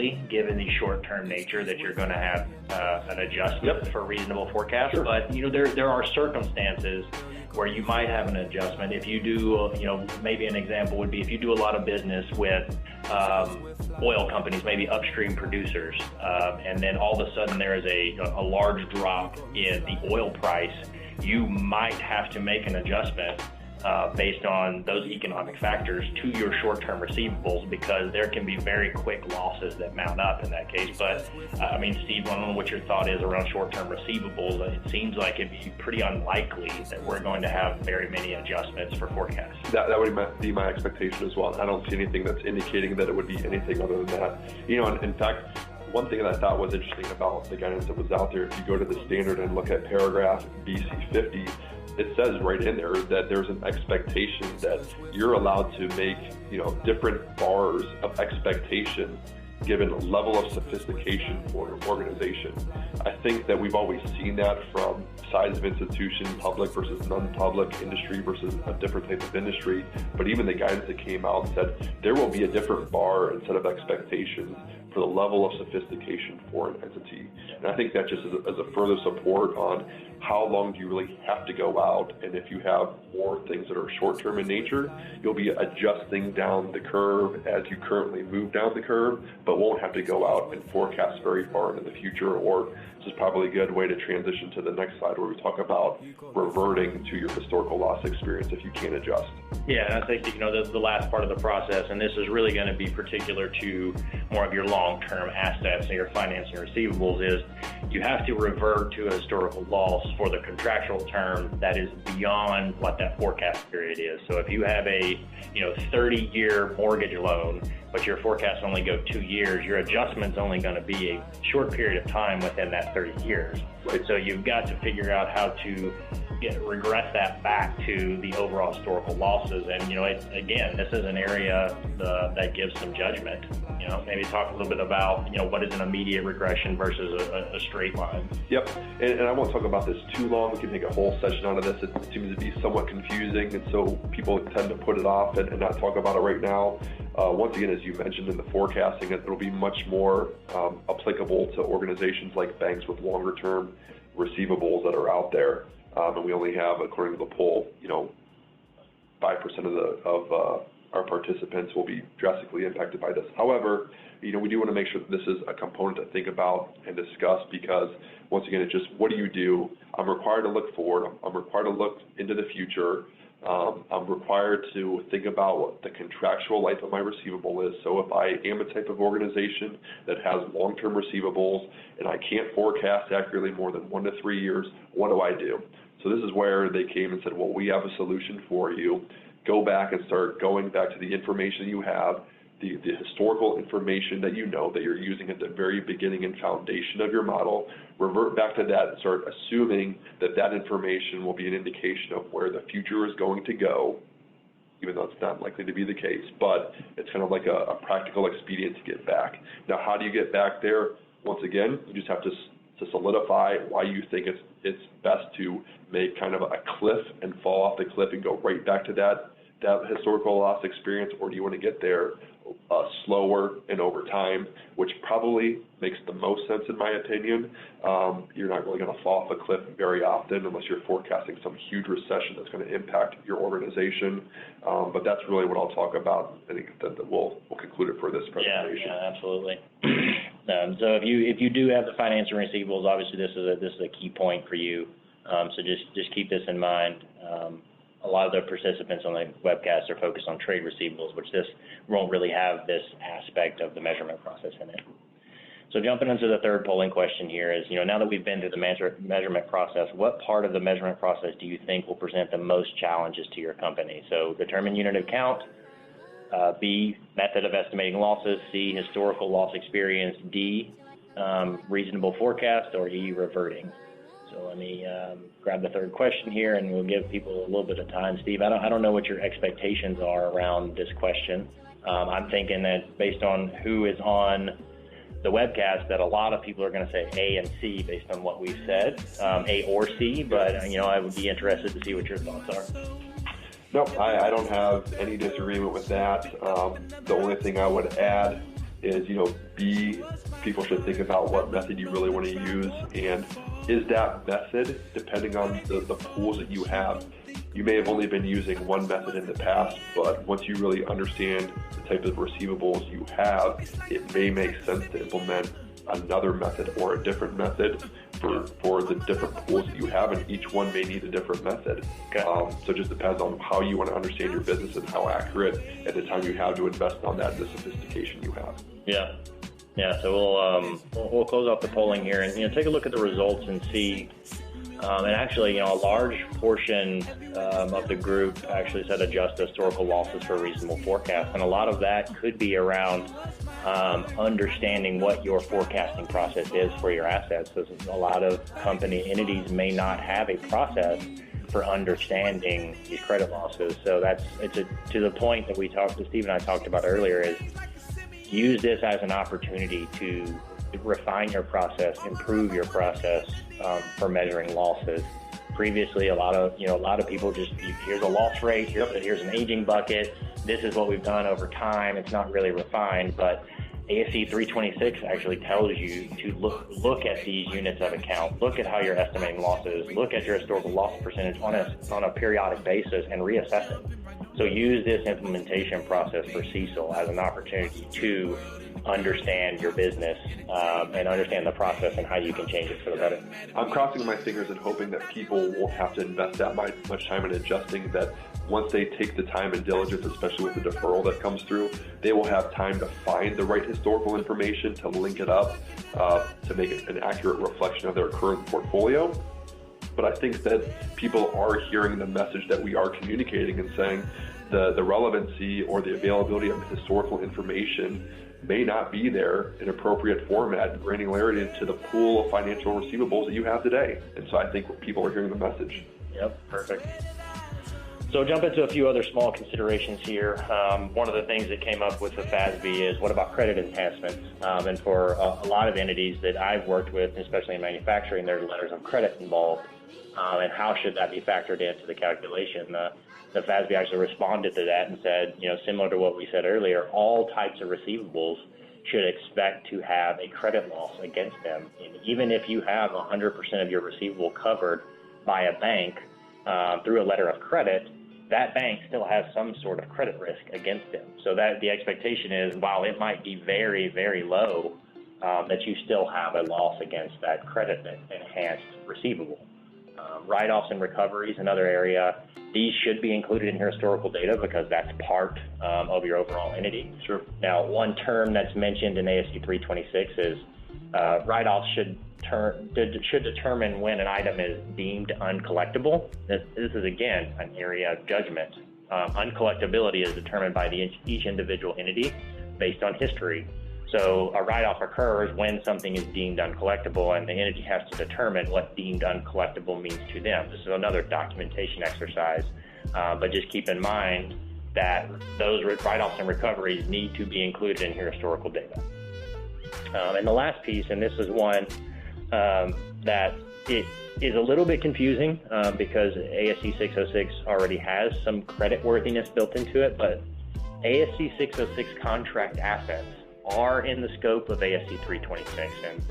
unlikely, given the short-term nature, that you're going to have an adjustment for reasonable forecast. Sure. But there are circumstances where you might have an adjustment. If you do, maybe an example would be if you do a lot of business with oil companies, maybe upstream producers, and then all of a sudden there is a large drop in the oil price, you might have to make an adjustment based on those economic factors to your short-term receivables, because there can be very quick losses that mount up in that case. But Steve, I don't know what your thought is around short-term receivables. It seems like it'd be pretty unlikely that we're going to have very many adjustments for forecasts. That would be my expectation as well. I don't see anything that's indicating that it would be anything other than that. In fact, one thing that I thought was interesting about the guidance that was out there, if you go to the standard and look at paragraph BC 50, it says right in there that there's an expectation that you're allowed to make, different bars of expectation given a level of sophistication for an organization. I think that we've always seen that from size of institution, public versus non-public, industry versus a different type of industry. But even the guidance that came out said there will be a different bar and set of expectations for the level of sophistication for an entity. And I think that just as a further support on how long do you really have to go out, and if you have more things that are short-term in nature, you'll be adjusting down the curve as you currently move down the curve, but won't have to go out and forecast very far into the future. Or this is probably a good way to transition to the next slide where we talk about reverting to your historical loss experience if you can't adjust. Yeah, and I think the last part of the process, and this is really going to be particular to more of your long-term assets and your financing receivables, is you have to revert to a historical loss for the contractual term that is beyond what that forecast period is. So if you have a 30-year mortgage loan, but your forecasts only go 2 years, your adjustment's only going to be a short period of time within that 30 years. Right. So you've got to figure out how to regress that back to the overall historical losses. And again, this is an area that gives some judgment. Maybe talk a little bit about what is an immediate regression versus a straight line. Yep, and I won't talk about this too long. We can take a whole session out of this. It seems to be somewhat confusing, and so people tend to put it off and not talk about it right now. Once again, as you mentioned in the forecasting, it'll be much more applicable to organizations like banks with longer term receivables that are out there. And we only have, according to the poll, 5% of our participants will be drastically impacted by this. However, we do want to make sure that this is a component to think about and discuss, because once again, it's just, what do you do? I'm required to look forward. I'm required to look into the future. I'm required to think about what the contractual life of my receivable is. So if I am a type of organization that has long-term receivables and I can't forecast accurately more than 1 to 3 years, what do I do? So this is where they came and said, well, we have a solution for you. Go back and start going back to the information you have, the historical information that that you're using at the very beginning and foundation of your model. Revert back to that and start assuming that information will be an indication of where the future is going to go, even though it's not likely to be the case. But it's kind of like a practical expedient to get back. Now, how do you get back there? Once again, you just have to solidify why you think it's best to make kind of a cliff and fall off the cliff and go right back to that historical loss experience, or do you want to get there slower and over time, which probably makes the most sense in my opinion. You're not really going to fall off a cliff very often unless you're forecasting some huge recession that's going to impact your organization. But that's really what I'll talk about. I think that we'll conclude it for this presentation. Yeah, absolutely. So if you do have the financing receivables, obviously this is a key point for you. So just keep this in mind. A lot of the participants on the webcast are focused on trade receivables, which this won't really have this aspect of the measurement process in it. So jumping into the third polling question here is, now that we've been through the measurement process, what part of the measurement process do you think will present the most challenges to your company? So determine unit of count, B, method of estimating losses, C, historical loss experience, D, reasonable forecast, or E, reverting. So let me grab the third question here, and we'll give people a little bit of time. Steve, I don't know what your expectations are around this question. I'm thinking that based on who is on the webcast, that a lot of people are going to say A and C based on what we've said, A or C, but I would be interested to see what your thoughts are. No, I don't have any disagreement with that. The only thing I would add is, B, people should think about what method you really want to use, and is that method, depending on the pools that you have, you may have only been using one method in the past, but once you really understand the type of receivables you have, it may make sense to implement another method or a different method for the different pools that you have, and each one may need a different method. Okay. So it just depends on how you want to understand your business and how accurate at the time you have to invest on that, the sophistication you have. Yeah. So we'll close off the polling here and take a look at the results and see. And actually, a large portion of the group actually said adjust historical losses for a reasonable forecast, and a lot of that could be around understanding what your forecasting process is for your assets. So a lot of company entities may not have a process for understanding these credit losses. So it's to the point that Steve and I talked about earlier, is use this as an opportunity to refine your process, improve your process for measuring losses. Previously, a lot of people just, here's a loss rate, here's an aging bucket, this is what we've done over time. It's not really refined, but ASC 326 actually tells you to look at these units of account, look at how you're estimating losses, look at your historical loss percentage on a periodic basis and reassess it. So use this implementation process for CECL as an opportunity to understand your business and understand the process and how you can change it for the better. I'm crossing my fingers and hoping that people won't have to invest that much time in adjusting, that once they take the time and diligence, especially with the deferral that comes through, they will have time to find the right historical information, to link it up, to make it an accurate reflection of their current portfolio. But I think that people are hearing the message that we are communicating and saying the relevancy or the availability of historical information may not be there in appropriate format and granularity to the pool of financial receivables that you have today. And so I think people are hearing the message. Yep, perfect. So jump into a few other small considerations here. One of the things that came up with the FASB is, what about credit enhancements? And for a lot of entities that I've worked with, especially in manufacturing, there's letters of credit involved. And how should that be factored into the calculation? The FASB actually responded to that and said, similar to what we said earlier, all types of receivables should expect to have a credit loss against them. And even if you have 100% of your receivable covered by a bank through a letter of credit, that bank still has some sort of credit risk against them. So that the expectation is, while it might be very, very low, that you still have a loss against that credit enhanced receivable. Write-offs and recoveries, another area. These should be included in your historical data because that's part of your overall entity. Sure. Now, one term that's mentioned in ASC 326 is write-offs should determine when an item is deemed uncollectible. This is, again, an area of judgment. Uncollectability is determined by each individual entity based on history. So a write-off occurs when something is deemed uncollectible, and the entity has to determine what deemed uncollectible means to them. This is another documentation exercise, but just keep in mind that those write-offs and recoveries need to be included in your historical data. And the last piece, and this is one that it is a little bit confusing because ASC 606 already has some creditworthiness built into it, but ASC 606 contract assets are in the scope of ASC 326. And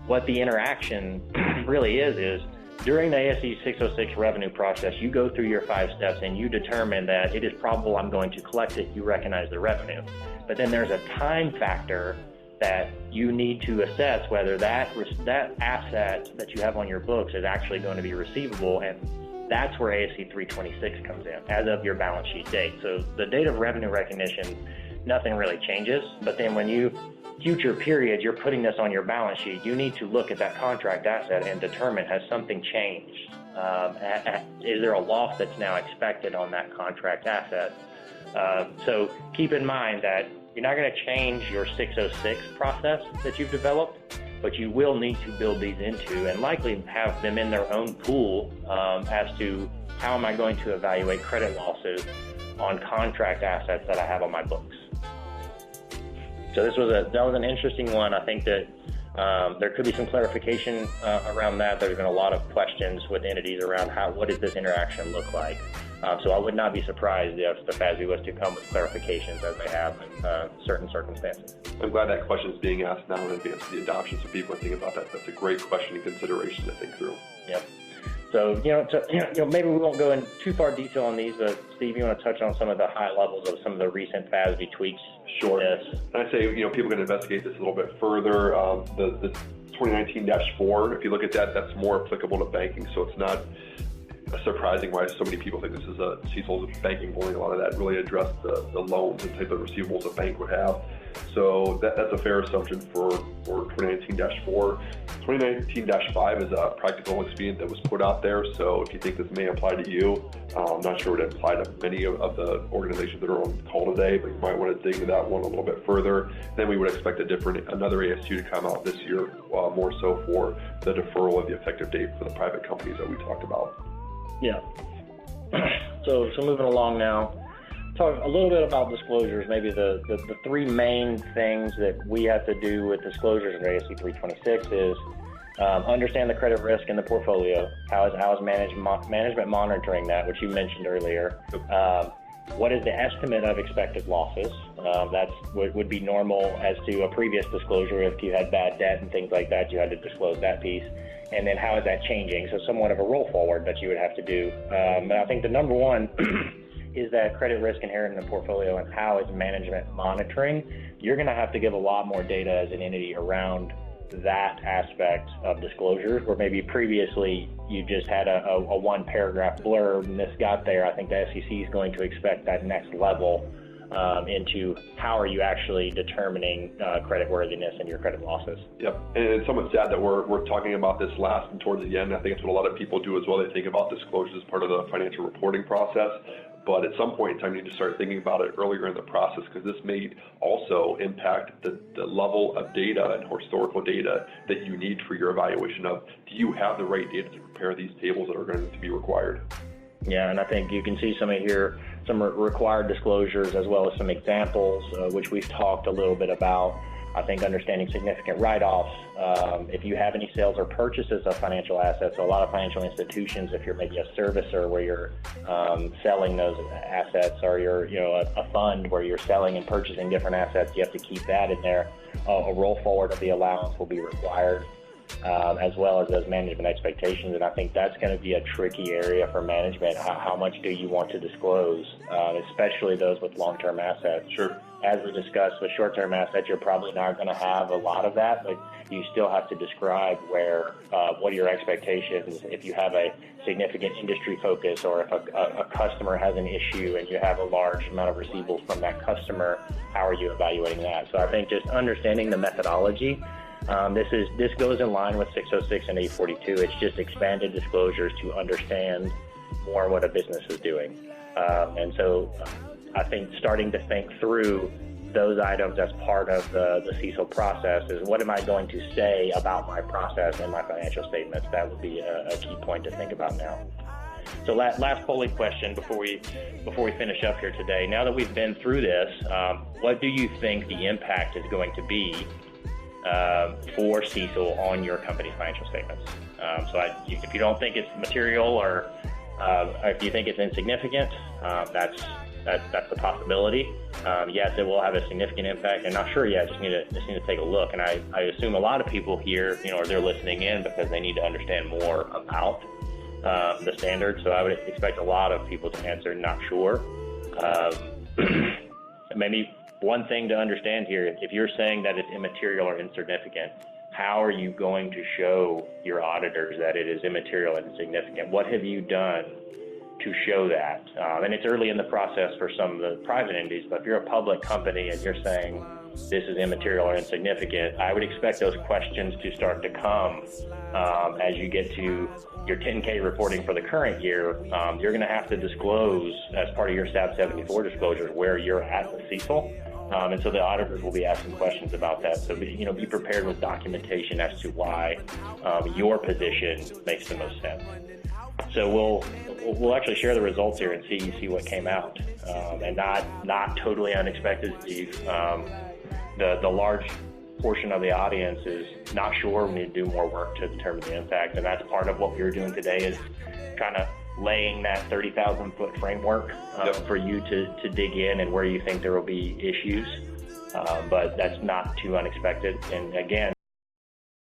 what the interaction really is during the ASC 606 revenue process, you go through your 5 steps and you determine that it is probable I'm going to collect it. You recognize the revenue. But then there's a time factor that you need to assess whether that asset that you have on your books is actually going to be receivable, and that's where ASC 326 comes in as of your balance sheet date. So the date of revenue recognition, nothing really changes, but then when you future period, you're putting this on your balance sheet, you need to look at that contract asset and determine, has something changed? Is there a loss that's now expected on that contract asset? So keep in mind that you're not going to change your 606 process that you've developed, but you will need to build these into and likely have them in their own pool as to how am I going to evaluate credit losses on contract assets that I have on my books. So that was an interesting one. I think that there could be some clarification around that. There's been a lot of questions with entities around what does this interaction look like. So I would not be surprised if the FASB was to come with clarifications as they have in certain circumstances. I'm glad that question is being asked now in advance of the adoption, so people are thinking about that. That's a great question and consideration to think through. Yep. So, maybe we won't go in too far detail on these, but Steve, you want to touch on some of the high levels of some of the recent FASB tweaks? Sure. Yes. And I'd say, people can investigate this a little bit further. The 2019-4, if you look at that, that's more applicable to banking, so it's not surprising why so many people think this is a CECL banking bullying. A lot of that really addressed the loans and type of receivables a bank would have. So that's a fair assumption for 2019-4. 2019-5 is a practical expedient that was put out there. So if you think this may apply to you, I'm not sure it would apply to many of the organizations that are on call today, but you might want to dig into that one a little bit further. Then we would expect another AS2 to come out this year, more so for the deferral of the effective date for the private companies that we talked about. Yeah. So moving along now, talk a little bit about disclosures, maybe the three main things that we have to do with disclosures in ASC 326 is understand the credit risk in the portfolio. How is management monitoring that, which you mentioned earlier? What is the estimate of expected losses? That's what would be normal as to a previous disclosure. If you had bad debt and things like that, you had to disclose that piece. And then how is that changing? So somewhat of a roll forward that you would have to do. And I think the number one is that credit risk inherent in the portfolio and how is management monitoring. You're going to have to give a lot more data as an entity around that aspect of disclosures, where maybe previously you just had a one paragraph blurb and this got there. I think the SEC is going to expect that next level into how are you actually determining credit worthiness and your credit losses. Yep, and it's somewhat sad that we're talking about this last and towards the end. I think it's what a lot of people do as well. They think about disclosures as part of the financial reporting process. But at some point in time, you need to start thinking about it earlier in the process, because this may also impact the level of data and historical data that you need for your evaluation of, do you have the right data to prepare these tables that are going to be required? Yeah, and I think you can see some of here, some required disclosures as well as some examples, which we've talked a little bit about. I think understanding significant write-offs, if you have any sales or purchases of financial assets. So a lot of financial institutions, if you're maybe a servicer where you're selling those assets, or you're a fund where you're selling and purchasing different assets, you have to keep that in there. A roll forward of the allowance will be required, as well as those management expectations. And I think that's going to be a tricky area for management. How much do you want to disclose, especially those with long-term assets? Sure. As we discussed with short-term assets, you're probably not going to have a lot of that, but you still have to describe what are your expectations. If you have a significant industry focus, or if a customer has an issue and you have a large amount of receivables from that customer, how are you evaluating that? So I think just understanding the methodology. This goes in line with 606 and 842. It's just expanded disclosures to understand more what a business is doing. And so I think starting to think through those items as part of the CECL process is, what am I going to say about my process and my financial statements? That would be a key point to think about now. So last polling question before we finish up here today. Now that we've been through this, what do you think the impact is going to be for CECL on your company's financial statements? If you don't think it's material, or if you think it's insignificant, that's a possibility. Yes, it will have a significant impact. I'm not sure yet. Just need to take a look. And I assume a lot of people here, they're listening in because they need to understand more about the standards. So I would expect a lot of people to answer not sure. Maybe one thing to understand here, if you're saying that it's immaterial or insignificant, how are you going to show your auditors that it is immaterial and insignificant? What have you done to show that? And it's early in the process for some of the private entities, but if you're a public company and you're saying this is immaterial or insignificant, I would expect those questions to start to come as you get to your 10K reporting for the current year. You're going to have to disclose as part of your SAB 74 disclosures where you're at with CECL. And so the auditors will be asking questions about that. So be prepared with documentation as to why your position makes the most sense. So we'll actually share the results here and see what came out. And not totally unexpected, Steve. The large portion of the audience is not sure. We need to do more work to determine the impact, and that's part of what we're doing today, is kind of laying that 30,000 foot framework for you to dig in and where you think there will be issues. but that's not too unexpected. And again,